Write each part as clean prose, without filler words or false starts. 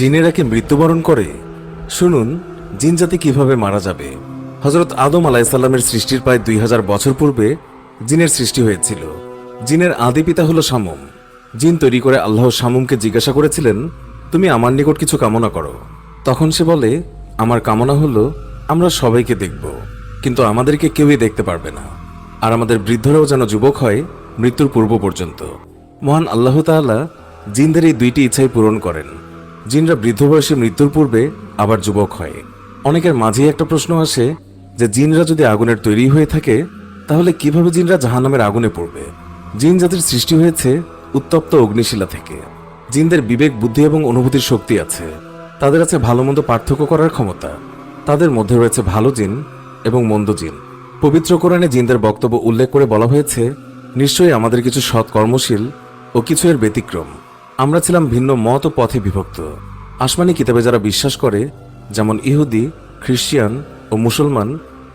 জিনেরা কি মৃত্যুবরণ করে? শুনুন জিন জাতি কিভাবে মারা যাবে। হযরত আদম আলাইহিসসালামের সৃষ্টির প্রায় 2000 বছর পূর্বে জিনের সৃষ্টি হয়েছিল। জিনের আদি পিতা হলো শামুম। জিন তৈরি করে আল্লাহ শামুমকে জিজ্ঞাসা করেছিলেন, তুমি আমার নিকট কিছু কামনা করো। তখন সে বলে, আমার কামনা হলো আমরা সবাইকে দেখব, কিন্তু আমাদেরকে কেউই দেখতে পারবে না, আর আমাদের বৃদ্ধরাও যেন যুবক হয় মৃত্যুর পূর্ব পর্যন্ত। মহান আল্লাহ তাআলা জিনদের এই দুইটি ইচ্ছাই পূরণ করেন। জিনরা বৃদ্ধ বয়সে মৃত্যুর পূর্বে আবার যুবক হয়। অনেকের মাঝেই একটা প্রশ্ন আসে যে জিনরা যদি আগুনের তৈরি হয়ে থাকে তাহলে কিভাবে জিনরা জাহান্নামের আগুনে পড়বে? জিন জাতির সৃষ্টি হয়েছে উত্তপ্ত অগ্নিশিলা থেকে। জিনদের বিবেক, বুদ্ধি এবং অনুভূতির শক্তি আছে। তাদের আছে ভালো মন্দ পার্থক্য করার ক্ষমতা। তাদের মধ্যে রয়েছে ভালো জিন এবং মন্দ জিন। পবিত্র কোরআনে জিনদের বক্তব্য উল্লেখ করে বলা হয়েছে, নিশ্চয়ই আমাদের কিছু সৎ কর্মশীল ও কিছু এর ব্যতিক্রম। আমরা ছিলাম ভিন্ন মত ও পথে বিভক্ত। আসমানি কিতাবে যারা বিশ্বাস করে, যেমন ইহুদি, খ্রিস্টান ও মুসলমান,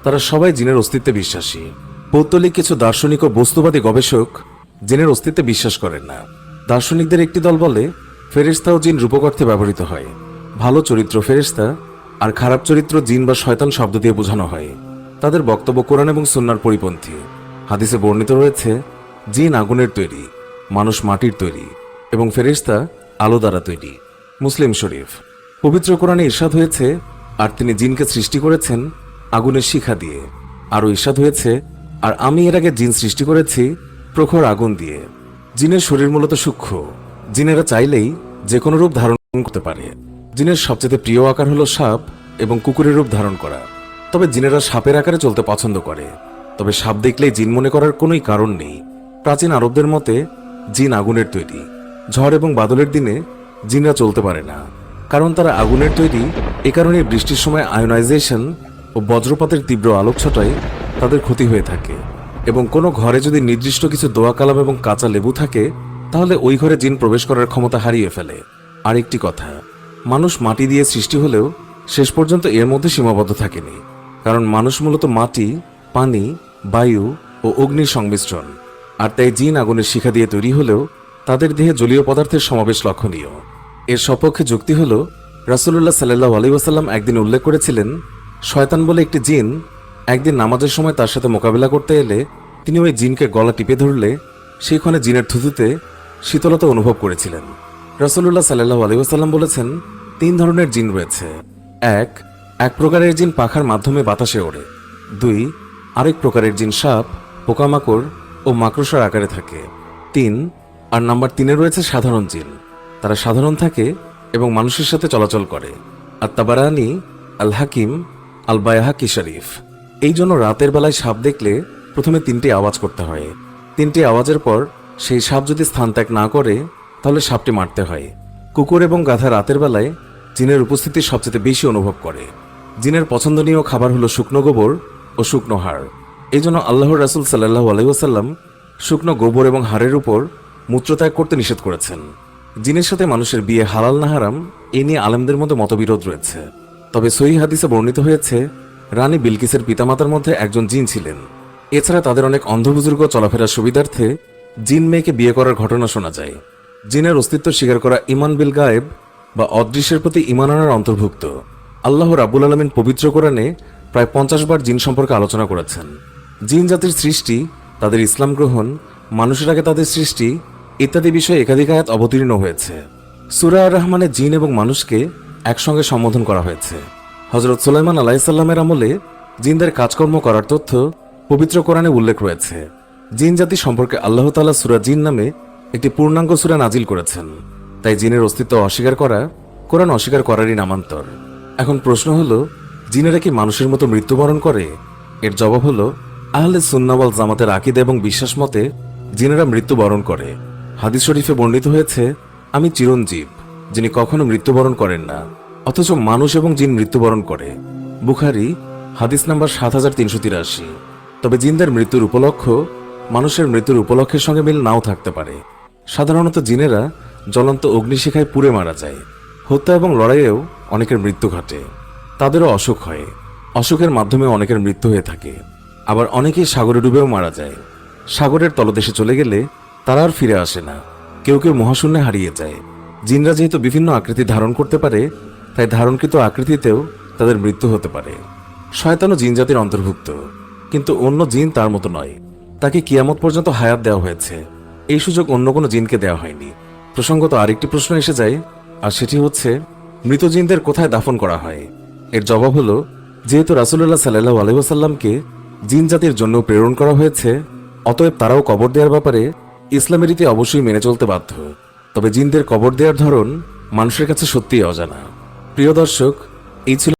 তারা সবাই জিনের অস্তিত্বে বিশ্বাসী। পৌত্তলিক কিছু দার্শনিক ও বস্তুবাদী গবেষক জিনের অস্তিত্বে বিশ্বাস করেন না। দার্শনিকদের একটি দল বলে ফেরেশতা ও জিন রূপক অর্থে ব্যবহৃত হয়। ভালো চরিত্র ফেরেশতা আর খারাপ চরিত্র জিন বা শয়তান শব্দ দিয়ে বোঝানো হয়। তাদের বক্তব্য কোরআন এবং সুন্নাহর পরিপন্থী। হাদিসে বর্ণিত রয়েছে, জিন আগুনের তৈরি, মানুষ মাটির তৈরি এবং ফেরেশতা আলো দ্বারা তৈরি। মুসলিম শরীফ। পবিত্র কোরআনে ইরশাদ হয়েছে, আর তিনি জিনকে সৃষ্টি করেছেন আগুনের শিখা দিয়ে। আরও ইরশাদ হয়েছে, আর আমি এর আগে জিন সৃষ্টি করেছি প্রখর আগুন দিয়ে। জিনের শরীর মূলত সূক্ষ্ম। জিনেরা চাইলেই যে কোনো রূপ ধারণ করতে পারে। জিনের সবচেয়ে প্রিয় আকার হলো সাপ এবং কুকুরের রূপ ধারণ করা। তবে জিনেরা সাপের আকারে চলতে পছন্দ করে। তবে সাপ দেখলেই জিন মনে করার কোনোই কারণ নেই। প্রাচীন আরবদের মতে জিন আগুনের তৈরি। ঝড় এবং বাদলের দিনে জিনরা চলতে পারে না, কারণ তারা আগুনের তৈরি। এ কারণে বৃষ্টির সময় আয়োনাইজেশন ও বজ্রপাতের তীব্র আলোকছটায় তাদের ক্ষতি হয়ে থাকে। এবং কোনো ঘরে যদি নির্দিষ্ট কিছু দোয়া কালাম এবং কাঁচা লেবু থাকে, তাহলে ওই ঘরে জিন প্রবেশ করার ক্ষমতা হারিয়ে ফেলে। আরেকটি কথা, মানুষ মাটি দিয়ে সৃষ্টি হলেও শেষ পর্যন্ত এর মধ্যে সীমাবদ্ধ থাকেনি, কারণ মানুষ মূলত মাটি, পানি, বায়ু ও অগ্নির সংমিশ্রণ। আর তাই জিন আগুনের শিখা দিয়ে তৈরি হলেও তাদের দেহে জলীয় পদার্থের সমাবেশ লক্ষণীয়। এর সপক্ষে যুক্তি হল, রাসূলুল্লাহ সাল্লাল্লাহু আলাইহি ওয়াসাল্লাম একদিন উল্লেখ করেছিলেন, শয়তান বলে একটি জিন একদিন নামাজের সময় তার সাথে মোকাবিলা করতে এলে তিনি ওই জিনকে গলা টিপে ধরলে সেইখানে জিনের থুতুতে শীতলতা অনুভব করেছিলেন। রাসূলুল্লাহ সাল্লাল্লাহু আলাইহি ওয়াসাল্লাম বলেছেন, 3 ধরনের জিন রয়েছে। এক প্রকারের জিন পাখার মাধ্যমে বাতাসে ওড়ে। 2, আরেক প্রকারের জিন সাপ, পোকামাকড় ও মাকড়সার আকারে থাকে। 3, আর নাম্বার 3-এ রয়েছে সাধারণ জিন। তারা সাধারণ থাকে এবং মানুষের সাথে চলাচল করে। আত-তাবারানী, আল হাকিম, আল বায়হাকি শরীফ। এই জন্য রাতের বেলায় সাপ দেখলে প্রথমে 3টি আওয়াজ করতে হয়। 3টি আওয়াজের পর সেই সাপ যদি স্থান ত্যাগ না করে তাহলে সাপটি মারতে হয়। কুকুর এবং গাধা রাতের বেলায় জিনের উপস্থিতি সবচেয়ে বেশি অনুভব করে। জিনের পছন্দনীয় খাবার হলো শুকনো গোবর ও শুকনো হাড়। এই জন্য আল্লাহর রাসূল সাল্লাল্লাহু আলাইহি ওয়াসাল্লাম শুকনো গোবর এবং হাড়ের উপর মূত্রত্যাগ করতে নিষেধ করেছেন। জিনের সাথে মানুষের বিয়ে হালাল না হারাম এ নিয়ে আলেমদের মধ্যে মতবিরোধ রয়েছে। তবে সহিহ হাদিসে বর্ণিত হয়েছে, রানী বিলকিসের পিতামাতার মধ্যে একজন জিন ছিলেন। এছাড়া তাদের অনেক অন্ধবুজুর্গ চলাফেরার সুবিধার্থে জিন মেয়েকে বিয়ে করার ঘটনা শোনা যায়। জিনের অস্তিত্ব স্বীকার করা ঈমান বিল গায়েব বা অদৃশ্যের প্রতি ঈমান আনার অন্তর্ভুক্ত। আল্লাহ রাব্বুল আলামিন পবিত্র কোরআনে প্রায় 50 বার জিন সম্পর্কে আলোচনা করেছেন। জিন জাতির সৃষ্টি, তাদের ইসলাম গ্রহণ, মানুষের আগে তাদের সৃষ্টি ইত্যাদি বিষয়ে একাধিক আয়াত অবতীর্ণ হয়েছে। সূরা আর-রহমানে জিন এবং মানুষকে একসঙ্গে সম্বোধন করা হয়েছে। হযরত সুলাইমান আলাইহিস সালামের আমলে জিনদের কাজকর্ম করার তথ্য পবিত্র কোরআনে উল্লেখ রয়েছে। জিন জাতি সম্পর্কে আল্লাহ তাআলা সূরা জিন নামে একটি পূর্ণাঙ্গ সূরা নাজিল করেছেন। তাই জিনের অস্তিত্ব অস্বীকার করা কোরআন অস্বীকার করারই নামান্তর। এখন প্রশ্ন হলো, জিনেরা কি মানুষের মতো মৃত্যুবরণ করে? এর জবাব হলো, আহলে সুন্নাহ ওয়াল জামাতের আকীদা এবং বিশ্বাস মতে জিনেরা মৃত্যুবরণ করে। হাদিস শরীফে বর্ণিত হয়েছে, আমি চিরঞ্জীব, যিনি কখনো মৃত্যুবরণ করেন না, অথচ মানুষ এবং জিন মৃত্যুবরণ করে। বুখারী, হাদিস নাম্বার 7383। তবে জিনদের মৃত্যুর উপলক্ষ মানুষের মৃত্যুর উপলক্ষের সঙ্গে মিল নাও থাকতে পারে। সাধারণত জিনেরা জ্বলন্ত অগ্নিশিখায় পুড়ে মারা যায়। হত্যা এবং লড়াইয়েও অনেকের মৃত্যু ঘটে। তাদেরও অসুখ হয়। অসুখের মাধ্যমে অনেকের মৃত্যু হয়ে থাকে। আবার অনেকেই সাগরে ডুবেও মারা যায়। সাগরের তলদেশে চলে গেলে তারা আর ফিরে আসে না। কেউ কেউ মহাশূন্যে হারিয়ে যায়। জিনরা যেহেতু বিভিন্ন আকৃতি ধারণ করতে পারে, তাই ধারণকৃত আকৃতিতেও তাদের মৃত্যু হতে পারে। শয়তানও জিন জাতির অন্তর্ভুক্ত, কিন্তু অন্য জিন তার মতো নয়। তাকে কিয়ামত পর্যন্ত হায়াত দেওয়া হয়েছে, এই সুযোগ অন্য কোনো জিনকে দেওয়া হয়নি। প্রসঙ্গত আরেকটি প্রশ্ন এসে যায়, আর সেটি হচ্ছে মৃত জিনদের কোথায় দাফন করা হয়। এর জবাব হলো, যেহেতু রাসূলুল্লাহ সাল্লাল্লাহু আলাইহি ওয়াসাল্লামকে জিন জাতির জন্য প্রেরণ করা হয়েছে, অতএব তারাও কবর দেওয়ার ব্যাপারে ইসলামের রীতি অবশ্যই মেনে চলতে বাধ্য। তবে জিনদের কবর দেওয়ার ধরন মানুষের কাছে সত্যিই অজানা। প্রিয় দর্শক, এই ছিল